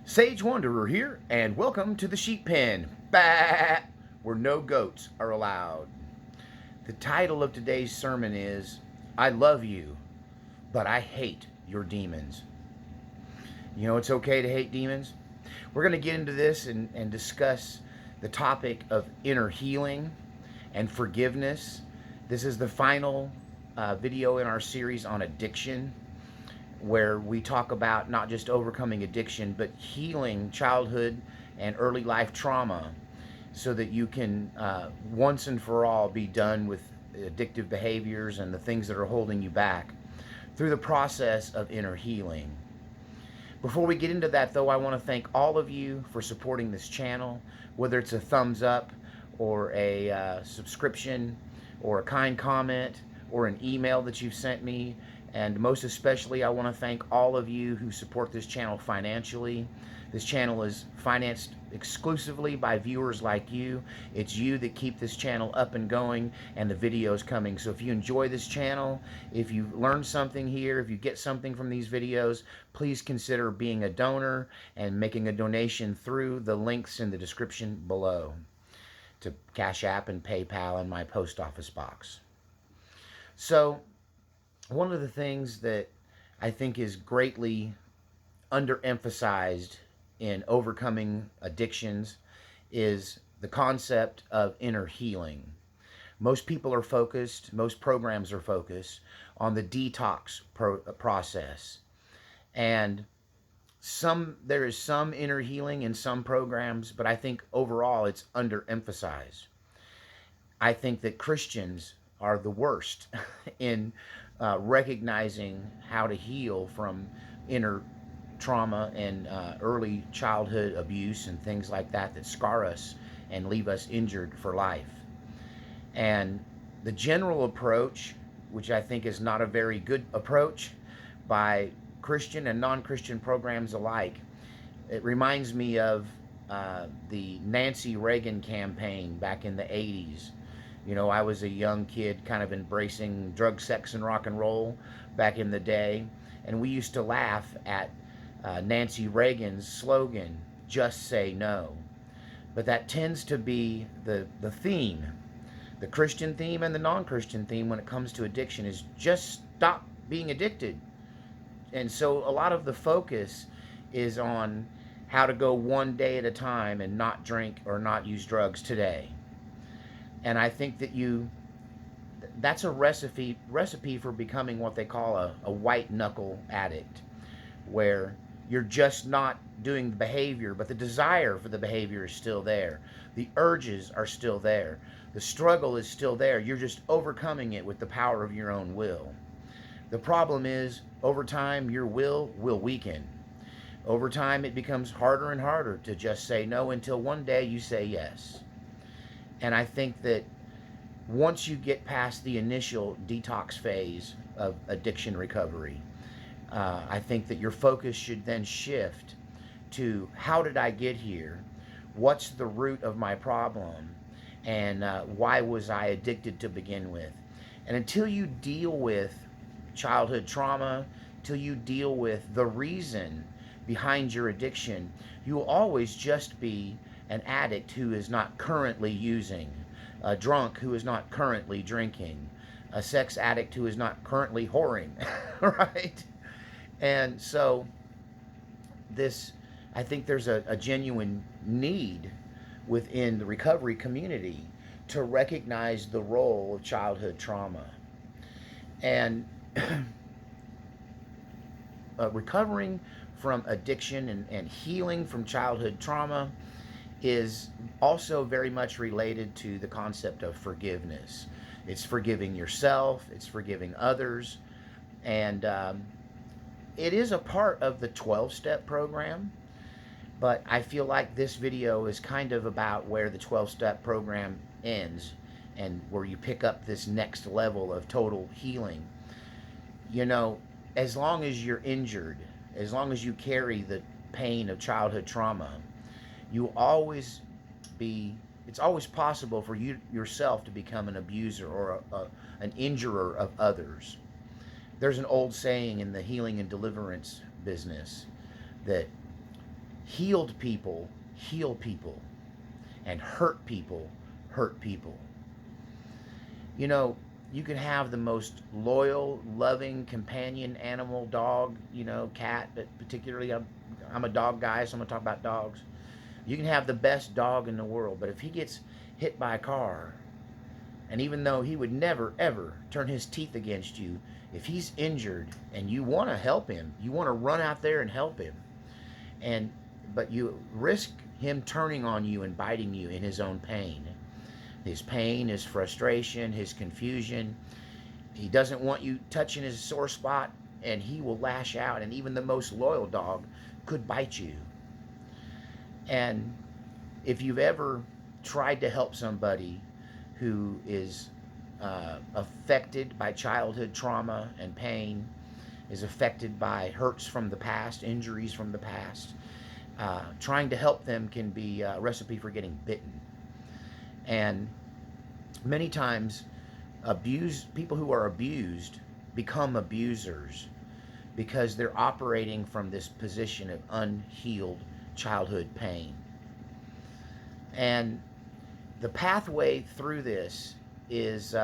Sage Wanderer here, and welcome to the sheep pen, bah, where no goats are allowed. The title of today's sermon is, I love you, but I hate your demons. You know, it's okay to hate demons. We're going to get into this and discuss the topic of inner healing and forgiveness. This is the final video in our series on addiction, where we talk about not just overcoming addiction, but healing childhood and early life trauma so that you can once and for all be done with addictive behaviors and the things that are holding you back through the process of inner healing. Before we get into that, though, I want to thank all of you for supporting this channel, whether it's a thumbs up or a subscription or a kind comment or an email that you've sent me. And most especially, I want to thank all of you who support this channel financially. This channel is financed exclusively by viewers like you. It's you that keep this channel up and going and the videos coming. So if you enjoy this channel, if you learn something here, if you get something from these videos, please consider being a donor and making a donation through the links in the description below to Cash App and PayPal and my post office box. So one of the things that I think is greatly underemphasized in overcoming addictions is the concept of inner healing. Most people are focused, most programs are focused on the detox process. And there is some inner healing in some programs, but I think overall it's underemphasized. I think that Christians are the worst in recognizing how to heal from inner trauma and early childhood abuse and things like that that scar us and leave us injured for life. And the general approach, which I think is not a very good approach by Christian and non-Christian programs alike, it reminds me of the Nancy Reagan campaign back in the 80s. You know, I was a young kid kind of embracing drug, sex, and rock and roll back in the day. And we used to laugh at Nancy Reagan's slogan, just say no. But that tends to be the theme, the Christian theme and the non-Christian theme when it comes to addiction is just stop being addicted. And so a lot of the focus is on how to go one day at a time and not drink or not use drugs today. And I think that that's a recipe for becoming what they call a white knuckle addict, where you're just not doing the behavior, but the desire for the behavior is still there. The urges are still there. The struggle is still there. You're just overcoming it with the power of your own will. The problem is, over time, your will weaken. Over time, it becomes harder and harder to just say no until one day you say yes. And I think that once you get past the initial detox phase of addiction recovery, I think that your focus should then shift to how did I get here? What's the root of my problem? And why was I addicted to begin with? And until you deal with childhood trauma, till you deal with the reason behind your addiction, you will always just be an addict who is not currently using, a drunk who is not currently drinking, a sex addict who is not currently whoring, right? And so I think there's a genuine need within the recovery community to recognize the role of childhood trauma. And recovering from addiction and healing from childhood trauma is also very much related to the concept of forgiveness. It's forgiving yourself, it's forgiving others, and it is a part of the 12-step program, but I feel like this video is kind of about where the 12-step program ends and where you pick up this next level of total healing. You know, as long as you're injured, as long as you carry the pain of childhood trauma, it's always possible for you yourself to become an abuser or an injurer of others. There's an old saying in the healing and deliverance business that Healed people heal people, and hurt people hurt people. You know, you can have the most loyal, loving companion animal, dog, cat, but particularly I'm a dog guy, so I'm going to talk about dogs. You can have the best dog in the world, but if he gets hit by a car, and even though he would never, ever turn his teeth against you, if he's injured and you want to help him, you want to run out there and help him, and but you risk him turning on you and biting you in his own pain. His pain, his frustration, his confusion. He doesn't want you touching his sore spot, and he will lash out, and even the most loyal dog could bite you. And if you've ever tried to help somebody who is affected by childhood trauma and pain, is affected by hurts from the past, injuries from the past, trying to help them can be a recipe for getting bitten. And many times, people who are abused become abusers because they're operating from this position of unhealed childhood pain. And the pathway through this is,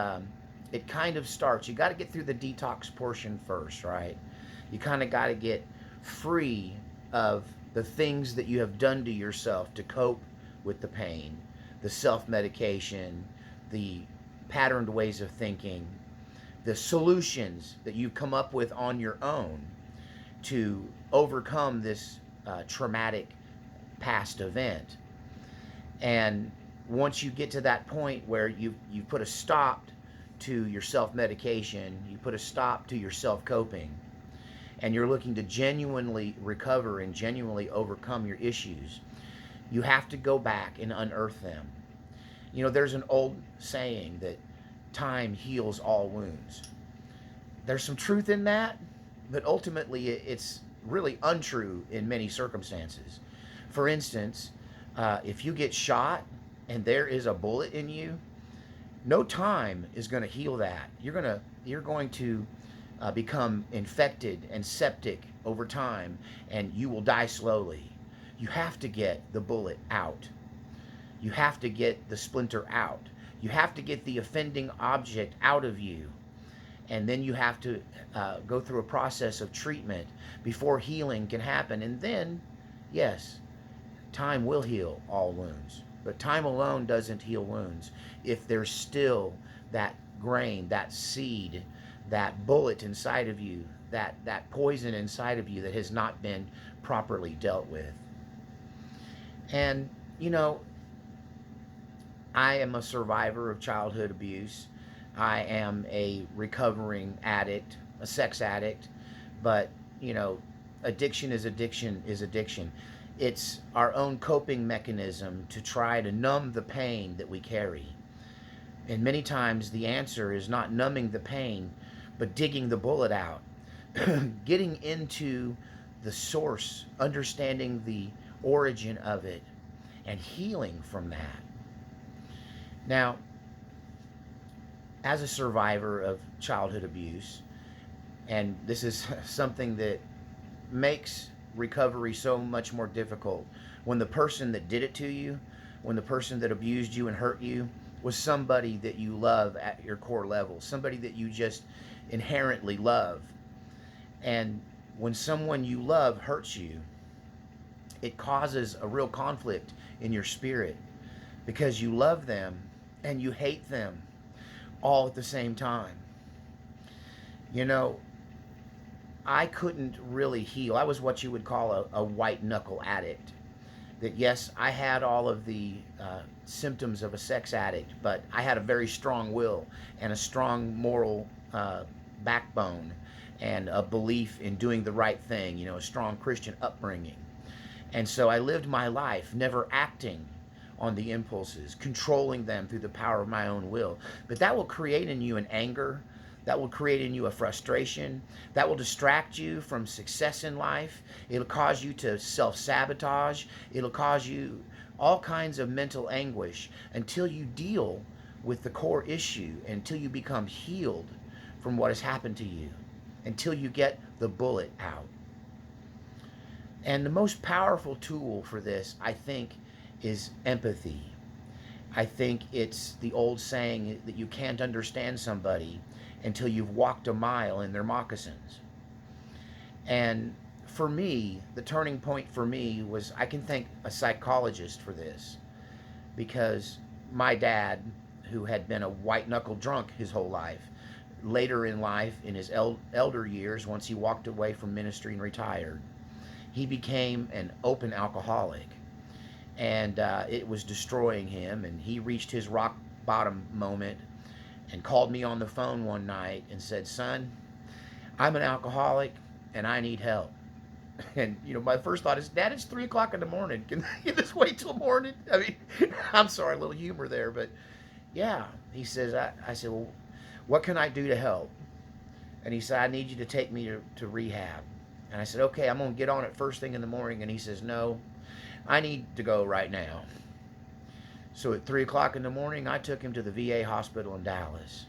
it kind of starts, you got to get through the detox portion first, right? You kind of got to get free of the things that you have done to yourself to cope with the pain, the self-medication, the patterned ways of thinking, the solutions that you come up with on your own to overcome this traumatic past event. And once you get to that point where you put a stop to your self-medication, you put a stop to your self-coping, and you're looking to genuinely recover and genuinely overcome your issues, you have to go back and unearth them. There's an old saying that time heals all wounds. There's some truth in that, but ultimately it's really untrue in many circumstances. For instance, if you get shot and there is a bullet in you, no time is going to heal that. You're going to become infected and septic over time, and you will die slowly. You have to get the bullet out. You have to get the splinter out. You have to get the offending object out of you. And then you have to go through a process of treatment before healing can happen. And then, yes, time will heal all wounds. But time alone doesn't heal wounds if there's still that grain, that seed, that bullet inside of you, that poison inside of you that has not been properly dealt with. And, I am a survivor of childhood abuse. I am a recovering addict, a sex addict. But, addiction is addiction is addiction. It's our own coping mechanism to try to numb the pain that we carry. And many times the answer is not numbing the pain, but digging the bullet out, getting into the source, understanding the origin of it, and healing from that. Now, as a survivor of childhood abuse, and this is something that makes recovery so much more difficult, when the person that did it to you, when the person that abused you and hurt you was somebody that you love at your core level, somebody that you just inherently love. And when someone you love hurts you, it causes a real conflict in your spirit because you love them and you hate them all at the same time. I couldn't really heal. I was what you would call a white knuckle addict. That yes, I had all of the symptoms of a sex addict, but I had a very strong will and a strong moral backbone and a belief in doing the right thing, a strong Christian upbringing. And so I lived my life never acting on the impulses, controlling them through the power of my own will. But that will create in you an anger. That will create in you a frustration. That will distract you from success in life. It'll cause you to self-sabotage. It'll cause you all kinds of mental anguish until you deal with the core issue, until you become healed from what has happened to you, until you get the bullet out. And the most powerful tool for this, I think, is empathy. I think it's the old saying that you can't understand somebody until you've walked a mile in their moccasins. And for me, the turning point for me was I can thank a psychologist for this, because my dad, who had been a white knuckle drunk his whole life, later in life, in his elder years, once he walked away from ministry and retired, he became an open alcoholic. And it was destroying him. And he reached his rock bottom moment and called me on the phone one night and said, "Son, I'm an alcoholic and I need help." And my first thought is, "Dad, it's 3 o'clock in the morning. Can you just wait till morning?" I mean, I'm sorry, a little humor there, but yeah. He says, I said, "Well, what can I do to help?" And he said, "I need you to take me to rehab." And I said, "Okay, I'm going to get on it first thing in the morning." And he says, "No, I need to go right now." So at 3 o'clock in the morning, I took him to the VA hospital in Dallas.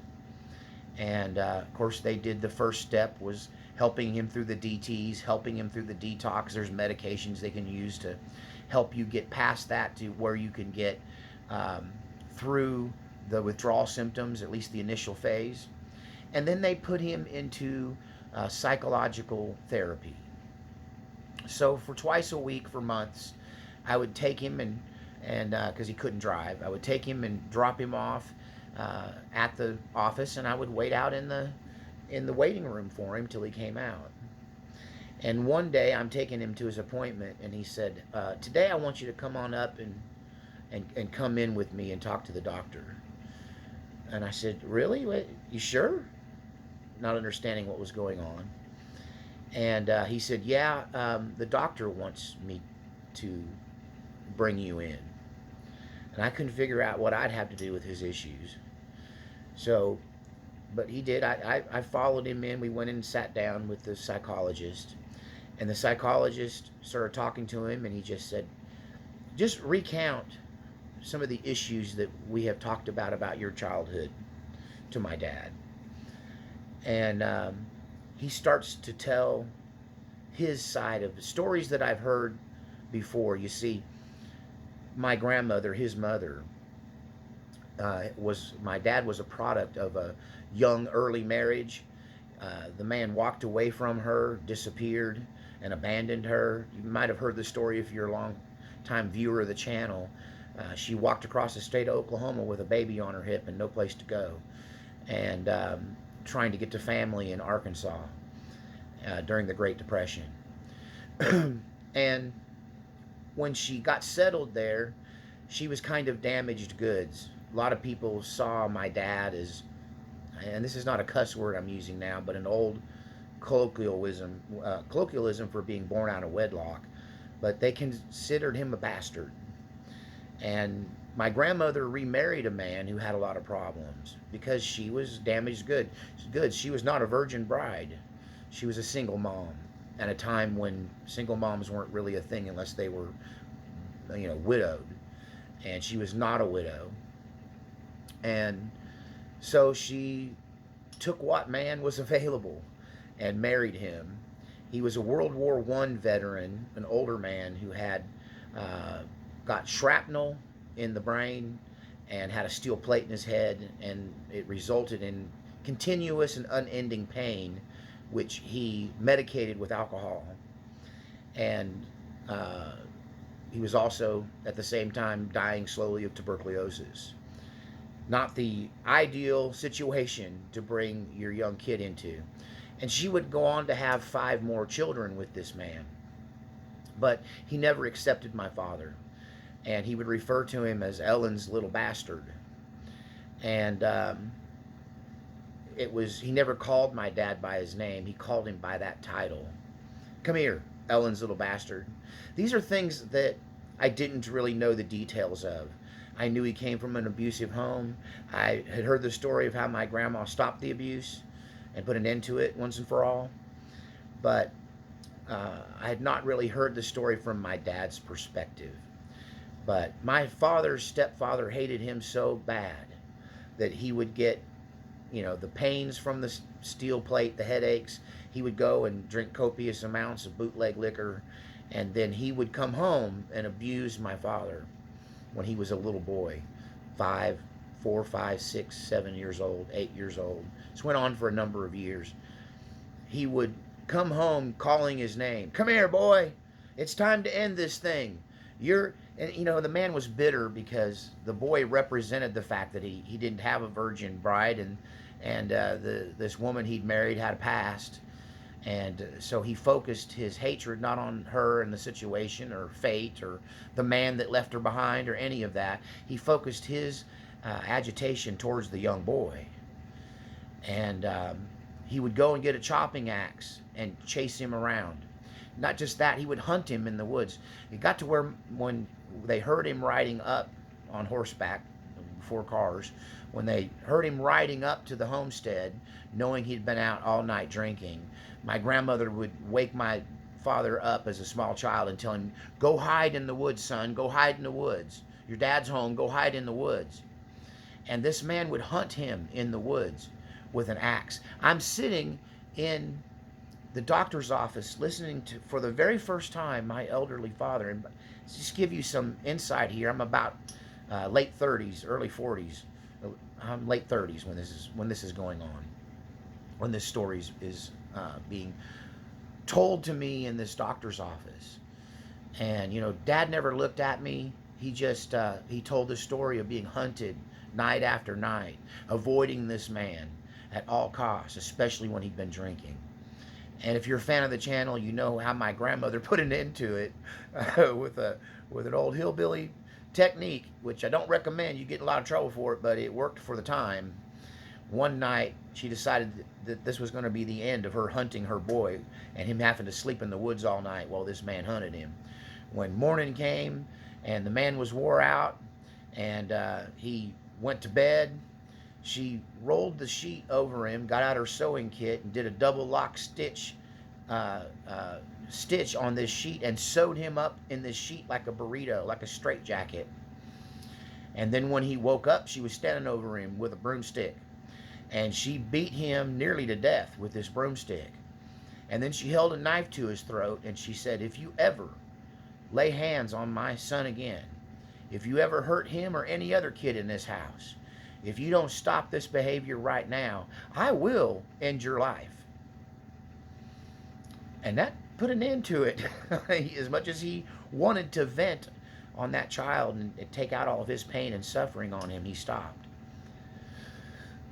And of course, they did the first step was helping him through the DTs, helping him through the detox. There's medications they can use to help you get past that to where you can get through the withdrawal symptoms, at least the initial phase. And then they put him into psychological therapy. So for twice a week for months, I would take him and because he couldn't drive, I would take him and drop him off at the office, and I would wait out in the waiting room for him till he came out. And one day I'm taking him to his appointment, and he said, "Today I want you to come on up and come in with me and talk to the doctor." And I said, "Really? Wait, you sure?" Not understanding what was going on. And he said, "Yeah, the doctor wants me to bring you in." And I couldn't figure out what I'd have to do with his issues. So, but he did. I followed him in. We went in and sat down with the psychologist. And the psychologist started talking to him, and he just said, "Just recount some of the issues that we have talked about your childhood," to my dad. And he starts to tell his side of the stories that I've heard before. You see, my grandmother, his mother, my dad was a product of a young, early marriage. The man walked away from her, disappeared, and abandoned her. You might have heard the story if you're a long-time viewer of the channel. She walked across the state of Oklahoma with a baby on her hip and no place to go, and trying to get to family in Arkansas during the Great Depression. And when she got settled there, she was kind of damaged goods. A lot of people saw my dad as, and this is not a cuss word I'm using now, but an old colloquialism for being born out of wedlock. But they considered him a bastard. And my grandmother remarried a man who had a lot of problems because she was damaged goods. She was not a virgin bride. She was a single mom at a time when single moms weren't really a thing unless they were, widowed. And she was not a widow. And so she took what man was available and married him. He was a World War I veteran, an older man who had got shrapnel in the brain and had a steel plate in his head, and it resulted in continuous and unending pain, which he medicated with alcohol. And he was also at the same time dying slowly of tuberculosis. Not the ideal situation to bring your young kid into. And she would go on to have 5 more children with this man. But he never accepted my father. And he would refer to him as Ellen's little bastard. And he never called my dad by his name. He called him by that title. "Come here, Ellen's little bastard." These are things that I didn't really know the details of. I knew he came from an abusive home. I had heard the story of how my grandma stopped the abuse and put an end to it once and for all. But I had not really heard the story from my dad's perspective. But my father's stepfather hated him so bad that he would get, the pains from the steel plate, the headaches. He would go and drink copious amounts of bootleg liquor And then he would come home and abuse my father when he was a little boy, 4, 5, 6, 7 years old, 8 years old. This went on for a number of years. He would come home calling his name. Come here, boy. It's time to end this thing. And the man was bitter because the boy represented the fact that he didn't have a virgin bride, and this woman he'd married had a past. And so he focused his hatred not on her and the situation or fate or the man that left her behind or any of that. He focused his agitation towards the young boy. And he would go and get a chopping axe and chase him around. Not just that, he would hunt him in the woods. It got to where when they heard him riding up on horseback, before cars, when they heard him riding up to the homestead, knowing he'd been out all night drinking, my grandmother would wake my father up as a small child and tell him, go hide in the woods, son, go hide in the woods. Your dad's home, go hide in the woods. And this man would hunt him in the woods with an axe. I'm sitting in the doctor's office listening to, for the very first time, my elderly father. And just give you some insight here, I'm about late 30s, early 40s. I'm late 30s when this is going on, when this story is being told to me in this doctor's office. And Dad never looked at me. He just he told the story of being hunted night after night, avoiding this man at all costs, especially when he'd been drinking. And if you're a fan of the channel, you know how my grandmother put an end to it with an old hillbilly technique, which I don't recommend. You get in a lot of trouble for it, but it worked for the time. One night, she decided that this was going to be the end of her hunting her boy and him having to sleep in the woods all night while this man hunted him. When morning came and the man was wore out and he went to bed, she rolled the sheet over him, got out her sewing kit, and did a double lock stitch on this sheet and sewed him up in this sheet like a burrito, like a straitjacket. And then when he woke up, she was standing over him with a broomstick. And she beat him nearly to death with this broomstick. And then she held a knife to his throat and she said, if you ever lay hands on my son again, if you ever hurt him or any other kid in this house, if you don't stop this behavior right now, I will end your life. And that put an end to it. As much as he wanted to vent on that child and take out all of his pain and suffering on him, he stopped.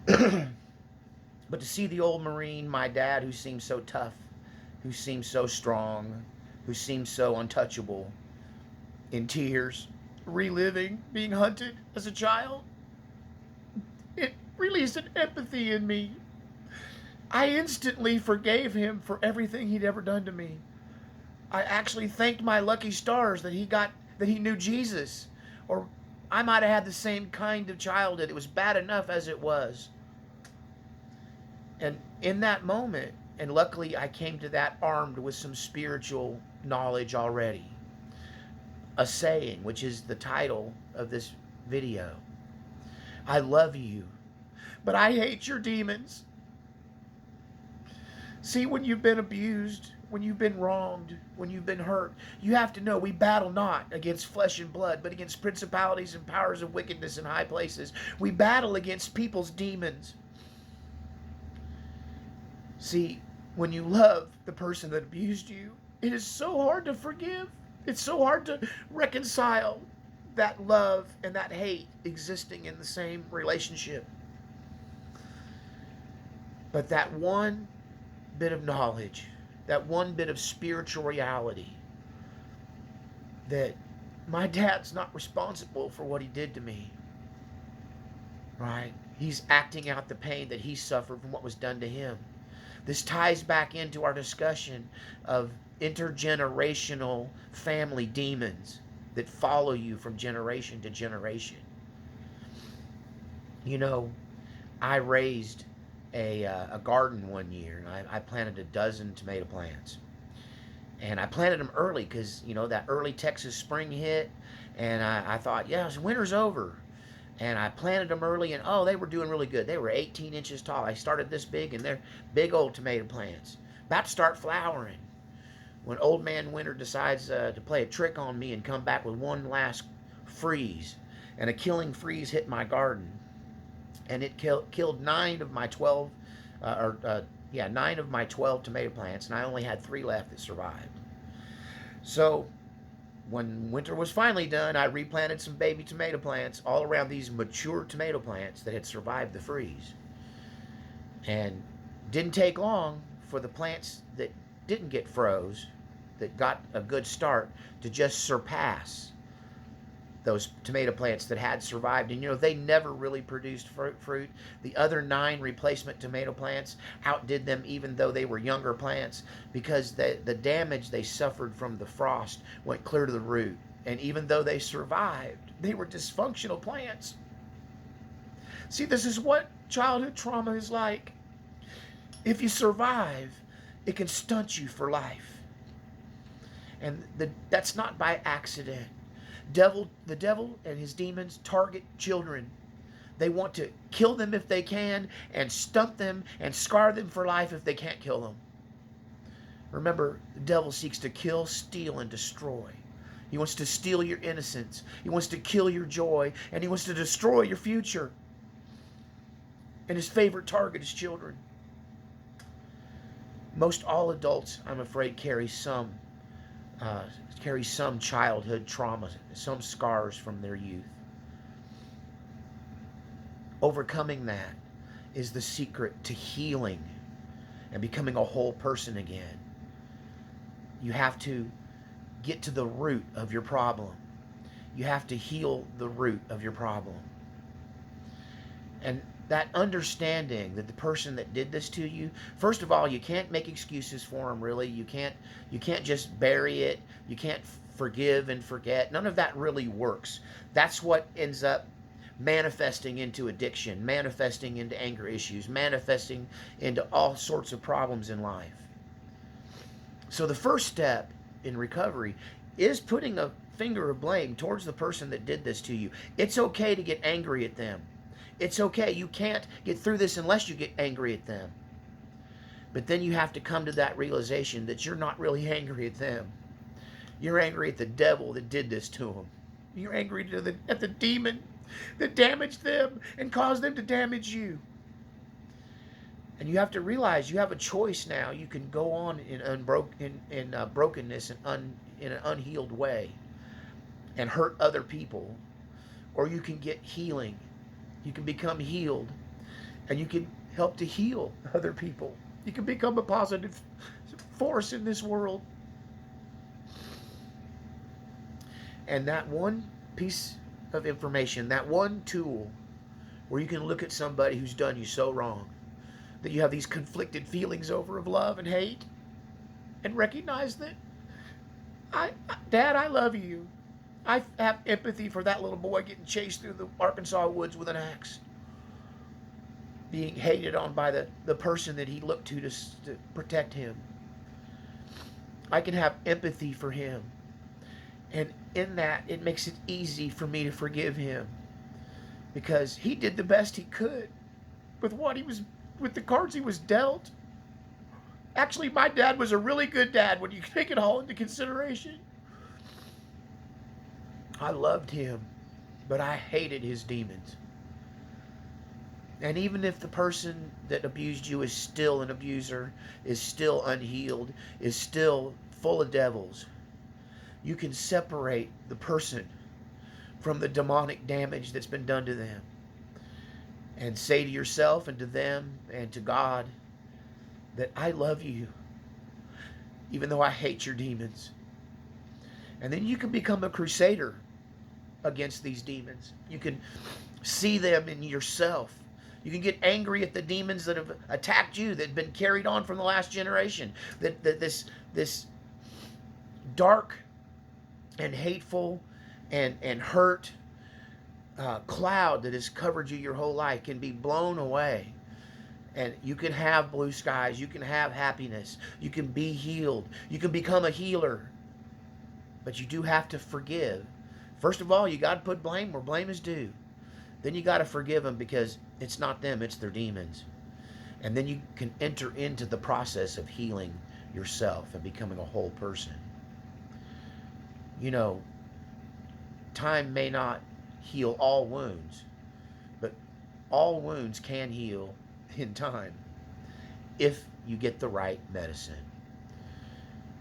But to see the old Marine, my dad, who seemed so tough, who seemed so strong, who seemed so untouchable, in tears, reliving being hunted as a child, it released an empathy in me. I instantly forgave him for everything he'd ever done to me. I actually thanked my lucky stars that he knew Jesus, or I might have had the same kind of childhood. It was bad enough as it was. And in that moment, and luckily I came to that armed with some spiritual knowledge already. A saying, which is the title of this video. I love you, but I hate your demons. See, when you've been abused, when you've been wronged, when you've been hurt, you have to know we battle not against flesh and blood, but against principalities and powers of wickedness in high places. We battle against people's demons. See, when you love the person that abused you, it is so hard to forgive. It's so hard to reconcile that love and that hate existing in the same relationship. But that one bit of knowledge, that one bit of spiritual reality, that my dad's not responsible for what he did to me, right? He's acting out the pain that he suffered from what was done to him. This ties back into our discussion of intergenerational family demons that follow you from generation to generation. I raised a garden one year, and I planted a dozen tomato plants. And I planted them early because, that early Texas spring hit, and I thought, winter's over. And I planted them early, and they were doing really good. They were 18 inches tall. I started this big, and they're big old tomato plants, about to start flowering. when Old Man Winter decides to play a trick on me and come back with one last freeze, and a killing freeze hit my garden, and it killed 9 of my 12, yeah, 9 of my 12 tomato plants, and I only had 3 left that survived. So when winter was finally done, I replanted some baby tomato plants all around these mature tomato plants that had survived the freeze. And didn't take long for the plants that didn't get froze, that got a good start, to just surpass those tomato plants that had survived. And they never really produced fruit. The other 9 replacement tomato plants outdid them, even though they were younger plants, because the damage they suffered from the frost went clear to the root. And even though they survived, they were dysfunctional plants. See, this is what childhood trauma is like. If you survive, it can stunt you for life. And that's not by accident. The devil and his demons target children. They want to kill them if they can, and stunt them and scar them for life if they can't kill them. Remember, the devil seeks to kill, steal, and destroy. He wants to steal your innocence. He wants to kill your joy, and he wants to destroy your future. And his favorite target is children. Most all adults, I'm afraid, carry some childhood trauma, some scars from their youth. Overcoming that is the secret to healing and becoming a whole person again. You have to get to the root of your problem. You have to heal the root of your problem. And that understanding that the person that did this to you, first of all, you can't make excuses for them, really. You can't just bury it. You can't forgive and forget. None of that really works. That's what ends up manifesting into addiction, manifesting into anger issues, manifesting into all sorts of problems in life. So the first step in recovery is putting a finger of blame towards the person that did this to you. It's okay to get angry at them. It's okay. You can't get through this unless you get angry at them. But then you have to come to that realization that you're not really angry at them. You're angry at the devil that did this to them. You're angry at the demon that damaged them and caused them to damage you. And you have to realize you have a choice now. You can go on in brokenness and in an unhealed way and hurt other people, or you can get healing. You can become healed, and you can help to heal other people. You can become a positive force in this world. And that one piece of information, that one tool where you can look at somebody who's done you so wrong, that you have these conflicted feelings over of love and hate, and recognize that, Dad, I love you. I have empathy for that little boy getting chased through the Arkansas woods with an axe, being hated on by the person that he looked to protect him. I can have empathy for him. And in that, it makes it easy for me to forgive him, because he did the best he could with with the cards he was dealt. Actually, my dad was a really good dad when you take it all into consideration. I loved him, but I hated his demons. And even if the person that abused you is still an abuser, is still unhealed, is still full of devils, you can separate the person from the demonic damage that's been done to them, and say to yourself and to them and to God that I love you, even though I hate your demons. And then you can become a crusader against these demons. You can see them in yourself. You can get angry at the demons that have attacked you, that have been carried on from the last generation. That this dark and hateful and hurt cloud that has covered you your whole life can be blown away. And you can have blue skies. You can have happiness. You can be healed. You can become a healer. But you do have to forgive. First of all, you got to put blame where blame is due. Then you got to forgive them, because it's not them, it's their demons. And then you can enter into the process of healing yourself and becoming a whole person. You know, time may not heal all wounds, but all wounds can heal in time if you get the right medicine.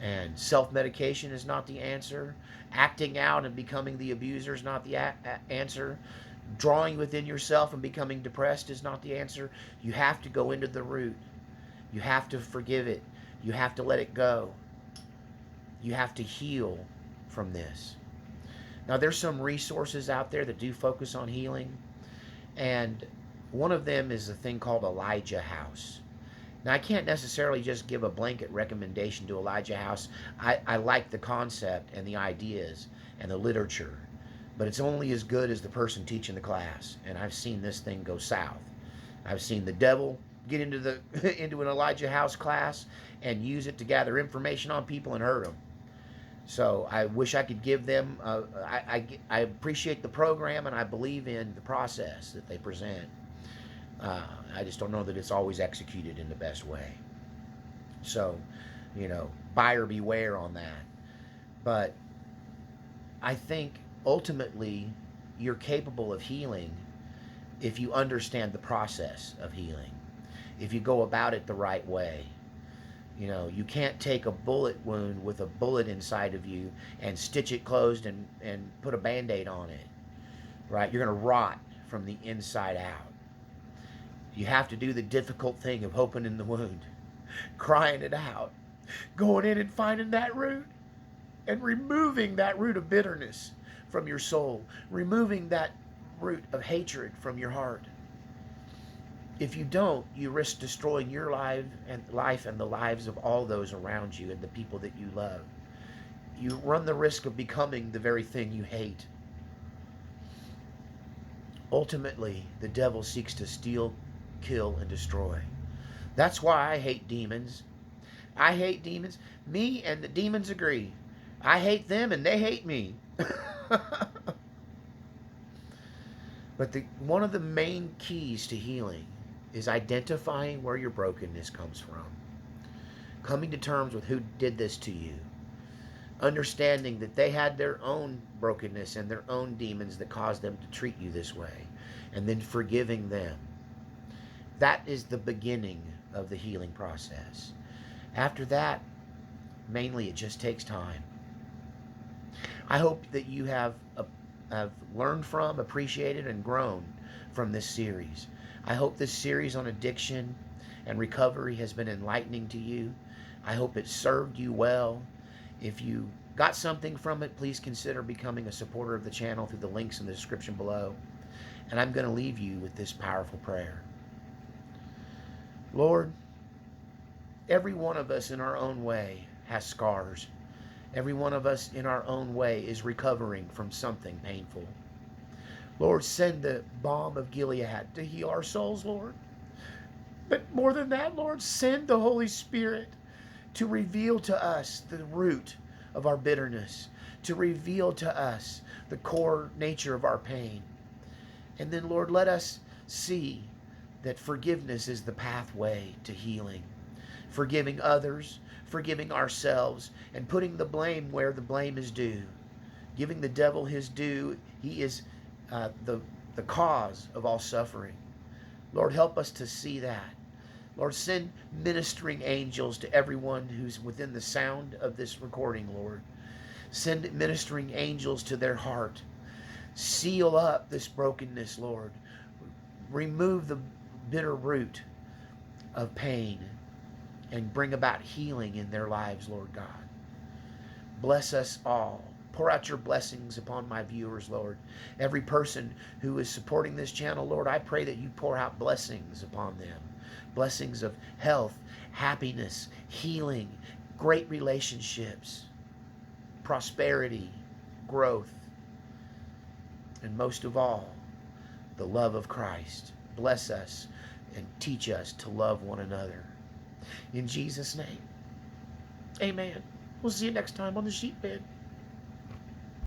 And self-medication is not the answer. Acting out and becoming the abuser is not the answer. Drawing within yourself and becoming depressed is not the answer. You have to go into the root. You have to forgive it. You have to let it go. You have to heal from this. Now, there's some resources out there that do focus on healing, and one of them is a thing called Elijah House. Now, I can't necessarily just give a blanket recommendation to Elijah House. I like the concept and the ideas and the literature, but it's only as good as the person teaching the class. And I've seen this thing go south. I've seen the devil get into an Elijah House class and use it to gather information on people and hurt them. So I wish I could give them. I appreciate the program and I believe in the process that they present. I just don't know that it's always executed in the best way. So, buyer beware on that. But I think ultimately you're capable of healing if you understand the process of healing, if you go about it the right way. You can't take a bullet wound with a bullet inside of you and stitch it closed and put a Band-Aid on it, right? You're going to rot from the inside out. You have to do the difficult thing of opening the wound, crying it out, going in and finding that root and removing that root of bitterness from your soul, removing that root of hatred from your heart. If you don't, you risk destroying your life and the lives of all those around you and the people that you love. You run the risk of becoming the very thing you hate. Ultimately, the devil seeks to steal, kill, and destroy. That's why I hate demons. I hate demons. Me and the demons agree. I hate them and they hate me. But one of the main keys to healing is identifying where your brokenness comes from. Coming to terms with who did this to you. Understanding that they had their own brokenness and their own demons that caused them to treat you this way. And then forgiving them. That is the beginning of the healing process. After that, mainly it just takes time. I hope that you have learned from, appreciated, and grown from this series. I hope this series on addiction and recovery has been enlightening to you. I hope it served you well. If you got something from it, please consider becoming a supporter of the channel through the links in the description below. And I'm going to leave you with this powerful prayer. Lord, every one of us in our own way has scars. Every one of us in our own way is recovering from something painful. Lord, send the balm of Gilead to heal our souls, Lord. But more than that, Lord, send the Holy Spirit to reveal to us the root of our bitterness, to reveal to us the core nature of our pain. And then, Lord, let us see that forgiveness is the pathway to healing. Forgiving others, forgiving ourselves, and putting the blame where the blame is due. Giving the devil his due. He is the cause of all suffering. Lord, help us to see that. Lord, send ministering angels to everyone who's within the sound of this recording, Lord. Send ministering angels to their heart. Seal up this brokenness, Lord. Remove the bitter root of pain and bring about healing in their lives, Lord God. Bless us all. Pour out your blessings upon my viewers, Lord. Every person who is supporting this channel, Lord, I pray that you pour out blessings upon them. Blessings of health, happiness, healing, great relationships, prosperity, growth, and most of all, the love of Christ. Bless us and teach us to love one another. In Jesus' name, amen. We'll see you next time on the Sheep Pen.